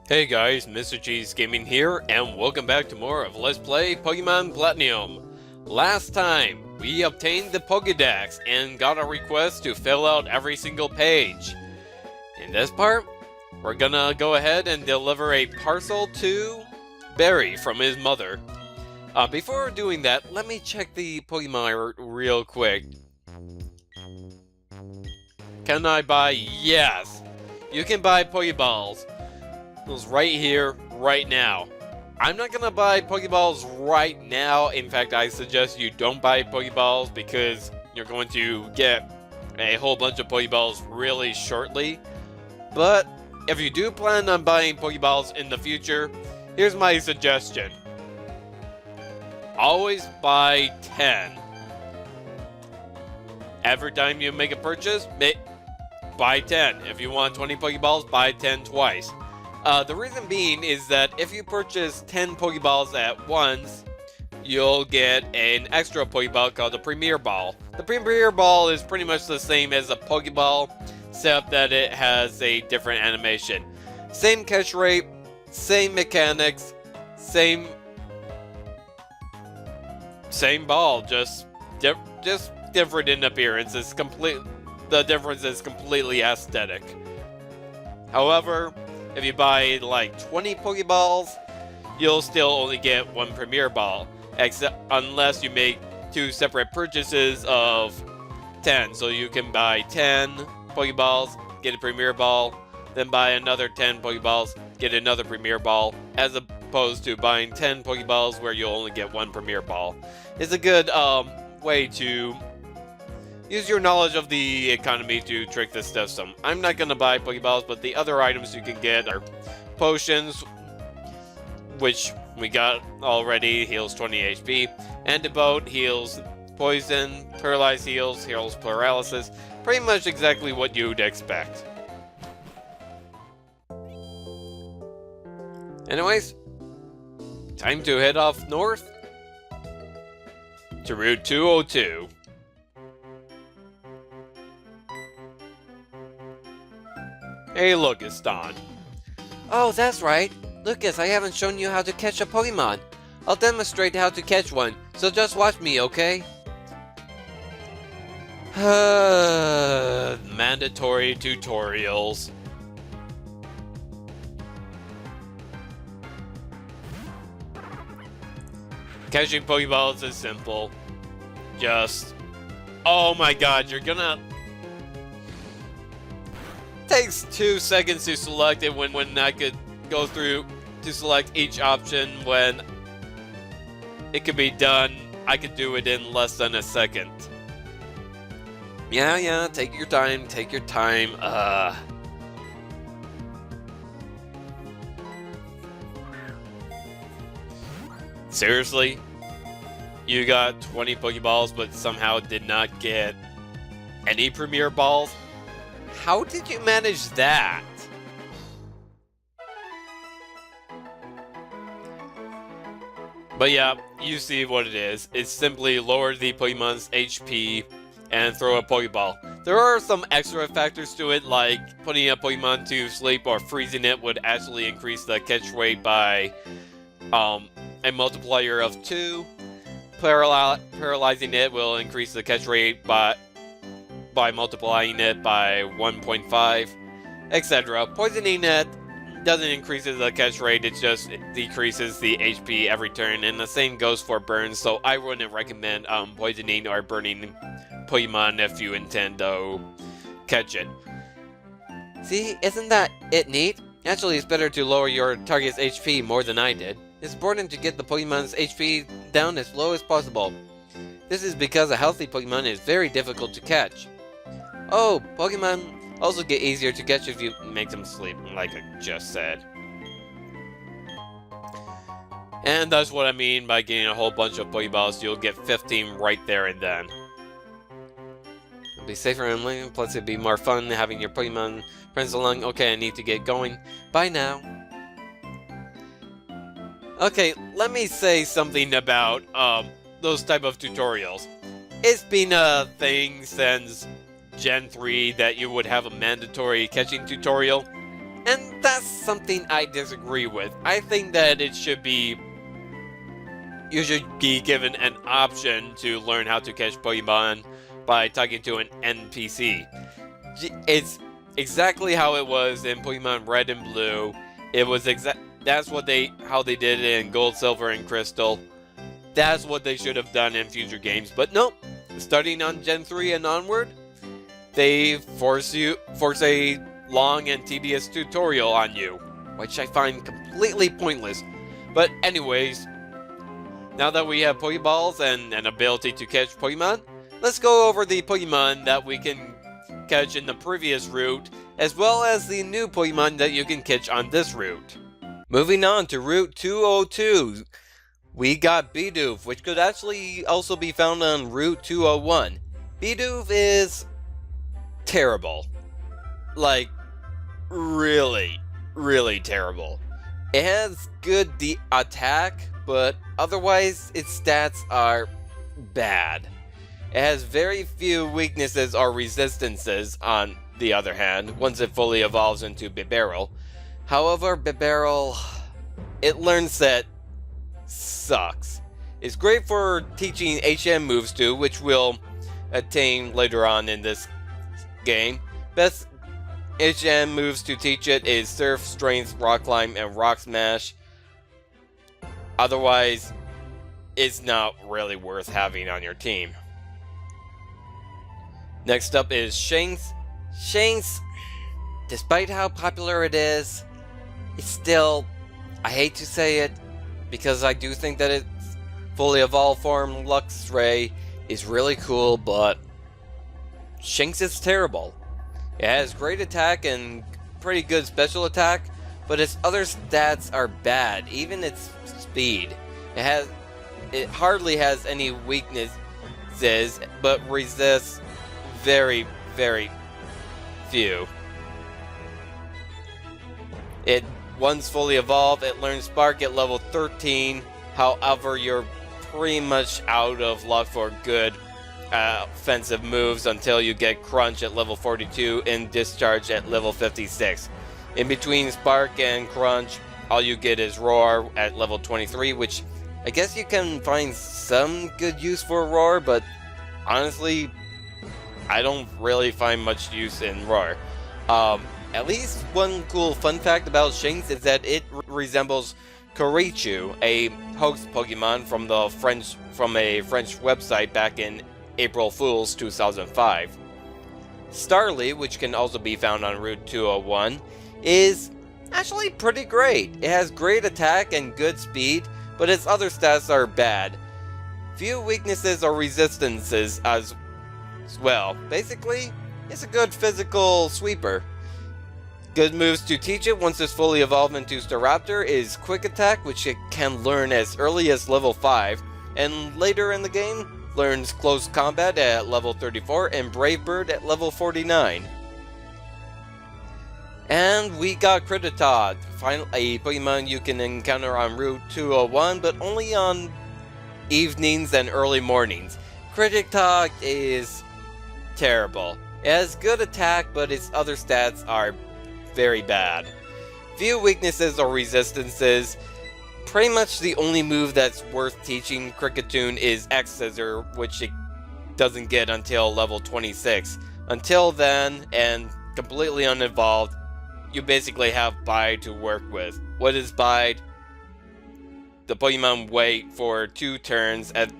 Hey guys, Mr. G's Gaming here, and welcome back to more of Let's Play Pokemon Platinum. Last time, we obtained the Pokédex and got a request to fill out every single page. In this part, we're gonna go ahead and deliver a parcel to Barry from his mother. Before doing that, let me check the Pokemon real quick. Can I buy? Yes! You can buy Pokeballs. Right here, right now. I'm not gonna buy Pokeballs right now. In fact, I suggest you don't buy Pokeballs because you're going to get a whole bunch of Pokeballs really shortly. But if you do plan on buying Pokeballs in the future, here's my suggestion. Always buy 10. Every time you make a purchase, buy 10. If you want 20 Pokeballs, buy 10 twice. The reason being is that if you purchase 10 Pokeballs at once, you'll get an extra Pokeball called the Premier Ball. The Premier Ball is pretty much the same as a Pokeball, except that it has a different animation. Same catch rate, same mechanics, same ball, just different in appearance. The difference is completely aesthetic. However, if you buy like 20 Pokeballs, you'll still only get one Premier Ball, unless you make two separate purchases of 10. So you can buy 10 Pokeballs, get a Premier Ball, then buy another 10 Pokeballs, get another Premier Ball, as opposed to buying 10 Pokeballs where you'll only get one Premier Ball. It's a good way to use your knowledge of the economy to trick the system. I'm not gonna buy Pokeballs, but the other items you can get are potions, which we got already, heals 20 HP. Antidote heals poison, paralyze heals paralysis. Pretty much exactly what you'd expect. Anyways, time to head off north to Route 202. Hey, look, it's Don. Oh, that's right. Lucas, I haven't shown you how to catch a Pokemon. I'll demonstrate how to catch one, so just watch me, okay? Mandatory tutorials. Catching Pokeballs is simple. Just... oh my god, you're gonna... Takes 2 seconds to select it when I could go through to select each option when it could be done. I could do it in less than a second. Yeah, take your time, Seriously? You got 20 Pokeballs but somehow did not get any Premier Balls? How did you manage that? But yeah, you see what it is. It's simply lower the Pokemon's HP and throw a Pokeball. There are some extra factors to it, like putting a Pokemon to sleep or freezing it would actually increase the catch rate by a multiplier of 2. Paralyzing it will increase the catch rate by multiplying it by 1.5, etc. Poisoning it doesn't increase the catch rate, it just decreases the HP every turn, and the same goes for burns, so I wouldn't recommend poisoning or burning Pokemon if you intend to catch it. See, isn't that neat? Actually, it's better to lower your target's HP more than I did. It's important to get the Pokemon's HP down as low as possible. This is because a healthy Pokemon is very difficult to catch. Oh, Pokemon also get easier to catch if you make them sleep, like I just said. And that's what I mean by getting a whole bunch of Pokeballs. You'll get 15 right there and then. It'll be safer and living, plus it'll be more fun having your Pokemon friends along. Okay, I need to get going. Bye now. Okay, let me say something about those type of tutorials. It's been a thing since Gen 3 that you would have a mandatory catching tutorial. And that's something I disagree with. I think that you should be given an option to learn how to catch Pokemon by talking to an NPC. It's exactly how it was in Pokemon Red and Blue. That's how they did it in Gold, Silver, and Crystal. That's what they should have done in future games. But nope, starting on Gen 3 and onward, they force a long and tedious tutorial on you, which I find completely pointless. But anyways, now that we have Pokeballs and an ability to catch Pokemon, let's go over the Pokemon that we can catch in the previous route, as well as the new Pokemon that you can catch on this route. Moving on to Route 202, we got Bidoof, which could actually also be found on Route 201. Bidoof is terrible. Like, really, really terrible. It has good attack, but otherwise its stats are bad. It has very few weaknesses or resistances on the other hand, once it fully evolves into Bibarel. However, Bibarel, it learns that sucks. It's great for teaching HM moves to, which we'll attain later on in this game. Best HM moves to teach it is Surf, Strength, Rock Climb, and Rock Smash. Otherwise, it's not really worth having on your team. Next up is Shanks. Shanks, despite how popular it is, it's still, I hate to say it, because I do think that its fully evolved form Luxray is really cool, but Shanks is terrible. It has great attack and pretty good special attack, but its other stats are bad, even its speed. It hardly has any weaknesses, but resists very, very few. Once fully evolved, it learns Spark at level 13. However, you're pretty much out of luck for good offensive moves until you get Crunch at level 42 and Discharge at level 56. In between Spark and Crunch, all you get is Roar at level 23, which I guess you can find some good use for Roar, but honestly, I don't really find much use in Roar. At least one cool fun fact about Shanks is that it resembles Korichu, a hoax Pokemon from a French website back in April Fool's 2005. Starly, which can also be found on Route 201, is actually pretty great. It has great attack and good speed, but its other stats are bad. Few weaknesses or resistances as well. Basically, it's a good physical sweeper. Good moves to teach it once it's fully evolved into Staraptor is Quick Attack, which it can learn as early as level 5, and later in the game learns Close Combat at level 34 and Brave Bird at level 49. And we got Kreditot, a Pokemon you can encounter on Route 201, but only on evenings and early mornings. Kreditot is terrible. It has good attack, but its other stats are very bad. Few weaknesses or resistances. Pretty much the only move that's worth teaching Kricketune is X-Scissor, which it doesn't get until level 26. Until then, and completely unevolved, you basically have Bide to work with. What is Bide? The Pokemon wait for 2 turns and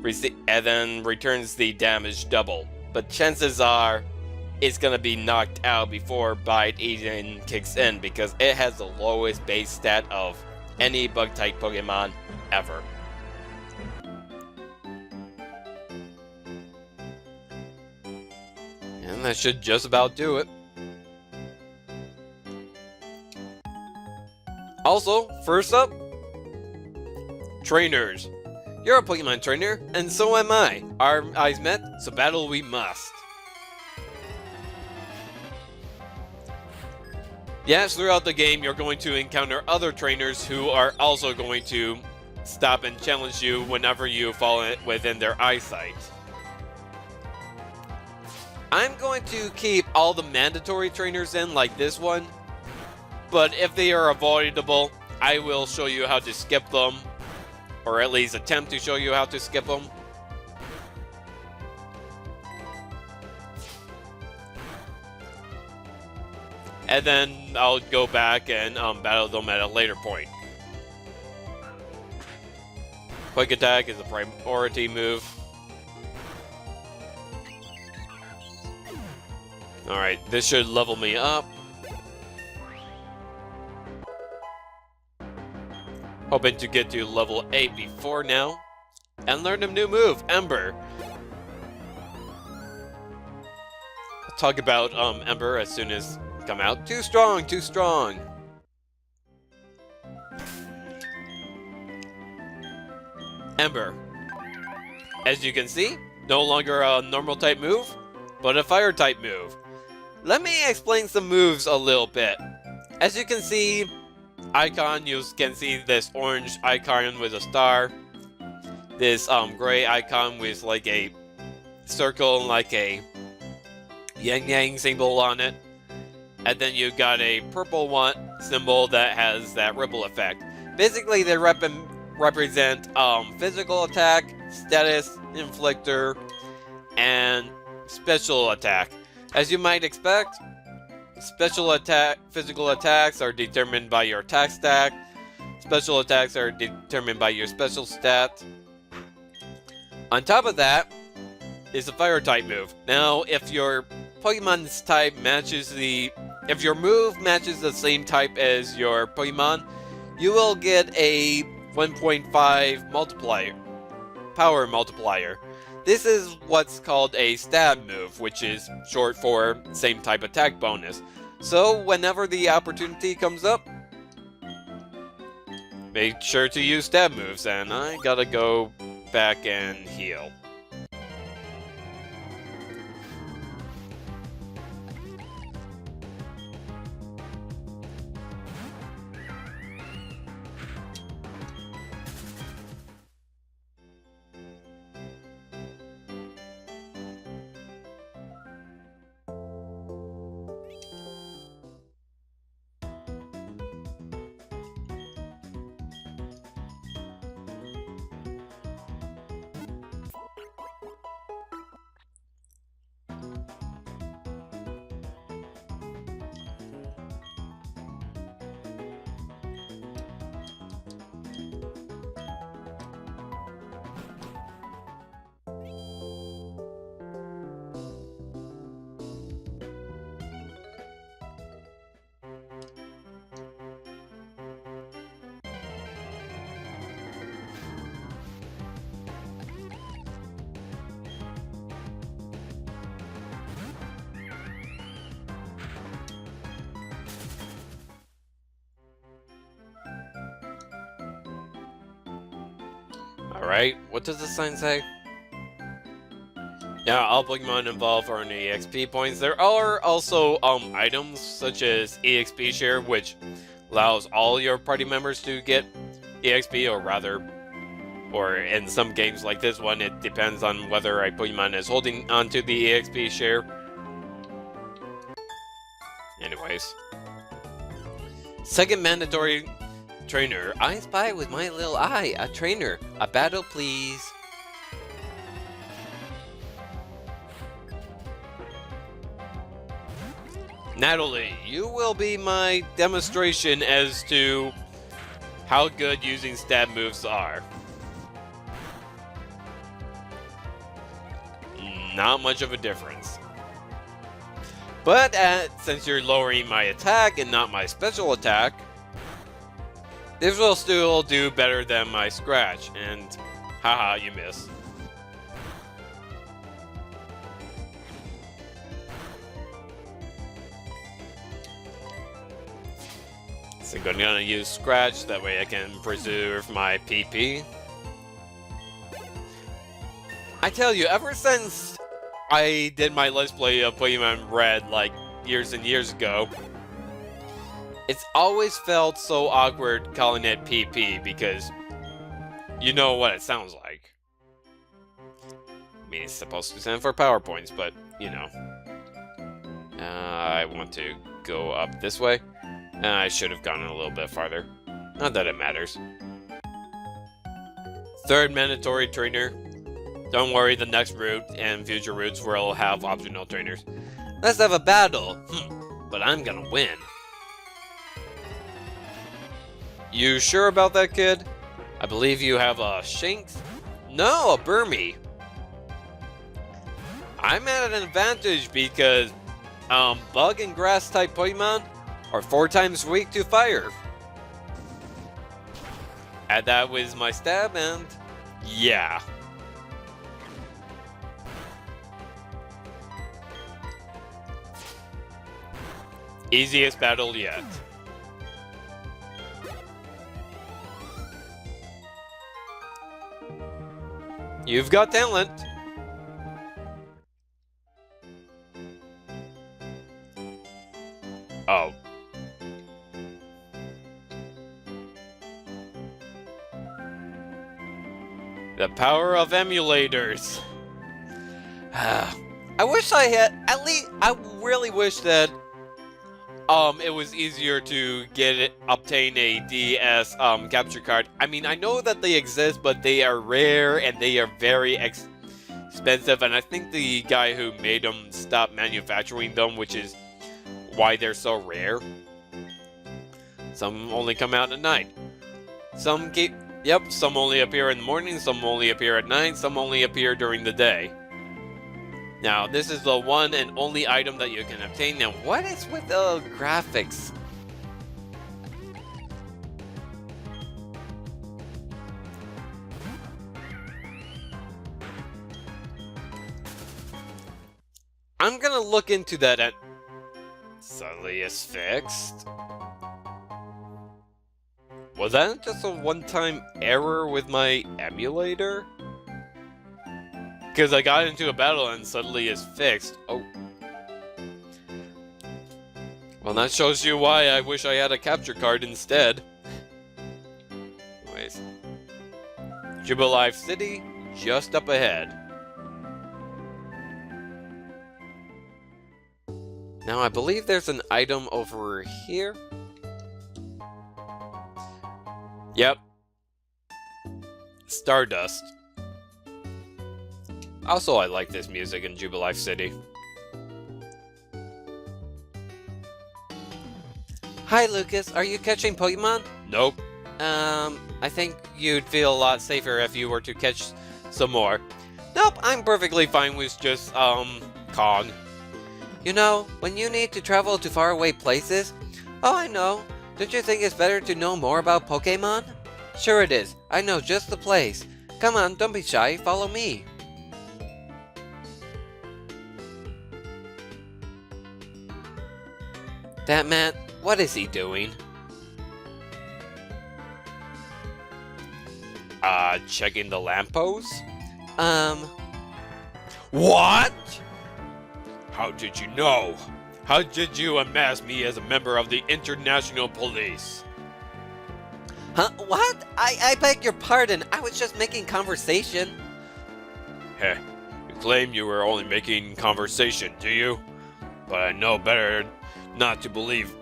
then returns the damage double. But chances are it's gonna be knocked out before Bite even kicks in because it has the lowest base stat of any bug-type Pokemon ever. And that should just about do it. Also, first up, trainers. You're a Pokemon trainer, and so am I. Our eyes met, so battle we must. Yes, throughout the game, you're going to encounter other trainers who are also going to stop and challenge you whenever you fall within their eyesight. I'm going to keep all the mandatory trainers in, like this one, but if they are avoidable, I will show you how to skip them, or at least attempt to show you how to skip them. And then I'll go back and battle them at a later point. Quick attack is a priority move. Alright, this should level me up. Hoping to get to level 8 before now. And learn a new move, Ember. I'll talk about Ember as soon as it come out. Too strong, too strong. Ember. As you can see, no longer a normal type move, but a fire type move. Let me explain some moves a little bit. As you can see, icon, you can see this orange icon with a star. This gray icon with like a circle and like a yin-yang symbol on it. And then you got a purple one symbol that has that ripple effect. Basically, they represent physical attack, status, inflictor, and special attack. As you might expect, physical attacks are determined by your attack stack. Special attacks are determined by your special stat. On top of that is a fire type move. Now, if your Pokemon's type if your move matches the same type as your Pokemon, you will get a 1.5 multiplier, power multiplier. This is what's called a stab move, which is short for same type attack bonus. So whenever the opportunity comes up, make sure to use stab moves, and I gotta go back and heal. Alright, what does the sign say? Now, all Pokemon involved earn EXP points. There are also items such as EXP share, which allows all your party members to get EXP, or in some games like this one, it depends on whether a Pokemon is holding onto the EXP share. Anyways. Second mandatory trainer. I spy with my little eye. A trainer. A battle, please. Natalie, you will be my demonstration as to how good using stab moves are. Not much of a difference. But since you're lowering my attack and not my special attack, this will still do better than my scratch, and haha, you miss. So I'm gonna use scratch, that way I can preserve my PP. I tell you, ever since I did my Let's Play of Pokemon Red like years and years ago, it's always felt so awkward calling it PP because you know what it sounds like. I mean, it's supposed to stand for power points, but you know. I want to go up this way. I should have gone a little bit farther. Not that it matters. Third mandatory trainer. Don't worry, the next route and future routes will have optional trainers. Let's have a battle. But I'm gonna win. You sure about that, kid? I believe you have a Shanks? No, a Burmy. I'm at an advantage because bug and grass type Pokemon are 4 times weak to fire. Add that with my stab and yeah. Easiest battle yet. You've got talent. Oh. The power of emulators. I wish I had, at least, I really wish that it was easier to obtain a DS capture card. I mean, I know that they exist, but they are rare and they are very expensive, and I think the guy who made them stopped manufacturing them, which is why they're so rare. Some only come out at night. Some only appear in the morning, some only appear at night, some only appear during the day. Now, this is the one and only item that you can obtain. Now, what is with the graphics? I'm gonna look into that and suddenly it's fixed. Was that just a one-time error with my emulator? Because I got into a battle and suddenly it's fixed. Oh. Well, that shows you why I wish I had a capture card instead. Anyways. Jubilife City, just up ahead. Now, I believe there's an item over here. Yep. Stardust. Also, I like this music in Jubilife City. Hi, Lucas. Are you catching Pokemon? Nope. I think you'd feel a lot safer if you were to catch some more. Nope, I'm perfectly fine with just, Kong. You know, when you need to travel to faraway places... Oh, I know. Don't you think it's better to know more about Pokémon? Sure it is. I know just the place. Come on, don't be shy. Follow me. That man, what is he doing? Checking the lamppost? What? How did you know? How did you unmask me as a member of the International Police? Huh? What? I beg your pardon. I was just making conversation. Heh. You claim you were only making conversation, do you? But I know better not to believe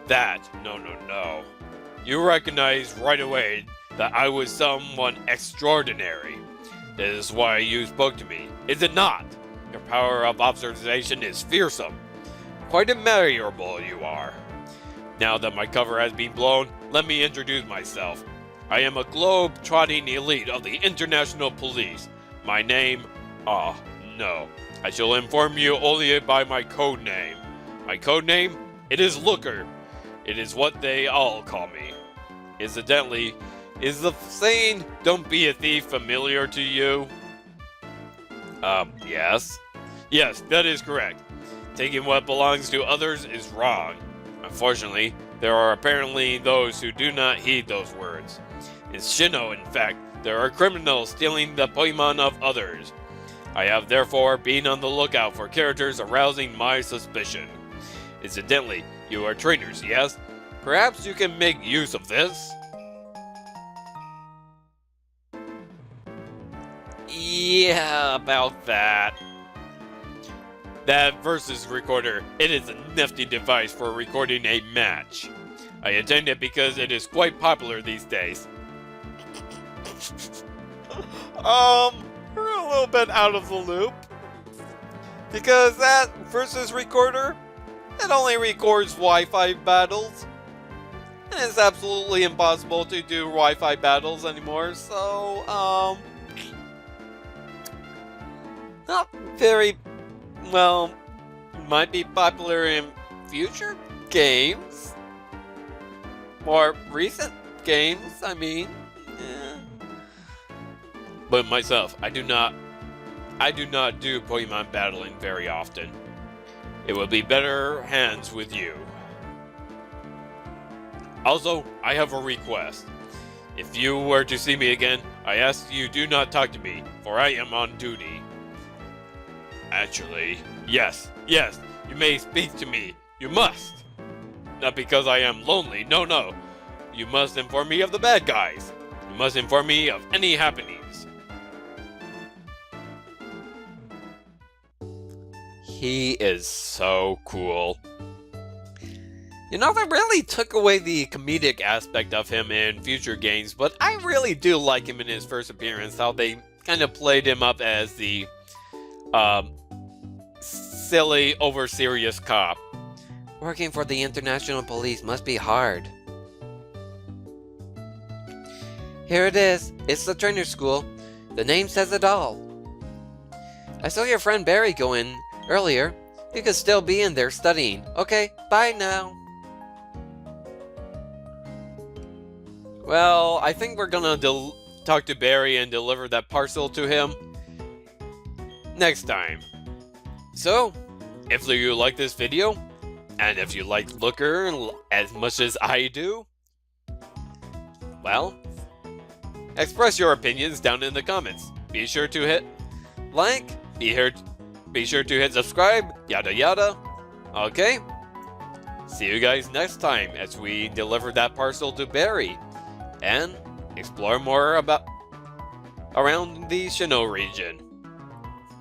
that. No. You recognized right away that I was someone extraordinary. That is why you spoke to me, is it not? Your power of observation is fearsome. Quite admirable you are. Now that my cover has been blown, let me introduce myself. I am a globe-trotting elite of the International Police. My name? No. I shall inform you only by my code name. My code name? It is Looker. It is what they all call me. Incidentally, is the saying, "Don't be a thief," familiar to you? Yes. Yes, that is correct. Taking what belongs to others is wrong. Unfortunately, there are apparently those who do not heed those words. In Sinnoh, in fact, there are criminals stealing the Pokemon of others. I have therefore been on the lookout for characters arousing my suspicion. Incidentally, you are trainers, yes? Perhaps you can make use of this? Yeah, about that. That Versus Recorder, it is a nifty device for recording a match. I attend it because it is quite popular these days. We're a little bit out of the loop. Because that versus recorder, it only records Wi-Fi battles. And it's absolutely impossible to do Wi-Fi battles anymore, so, not very, well, might be popular in future games. More recent games, I mean. Yeah. But myself, I do not do Pokemon battling very often. It will be better hands with you. Also, I have a request. If you were to see me again, I ask you do not talk to me, for I am on duty. Actually, yes, you may speak to me. You must. Not because I am lonely, no. You must inform me of the bad guys. You must inform me of any happenings. He is so cool. You know, they really took away the comedic aspect of him in future games, but I really do like him in his first appearance, how they kind of played him up as the silly, over-serious cop. Working for the international police must be hard. Here it is. It's the trainer school. The name says it all. I saw your friend Barry go in earlier. He could still be in there studying. Okay, bye now. Well, I think we're gonna talk to Barry and deliver that parcel to him next time. So, if you like this video, and if you like Looker as much as I do, well, express your opinions down in the comments. Be sure to hit like, be sure to hit subscribe, yada yada. Okay? See you guys next time as we deliver that parcel to Barry and explore more around the Sinnoh region.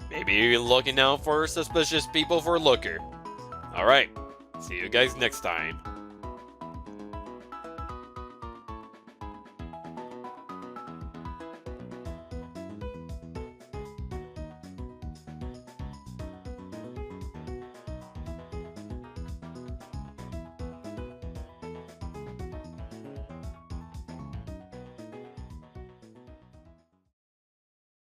Maybe looking out for suspicious people for Looker. Alright, see you guys next time.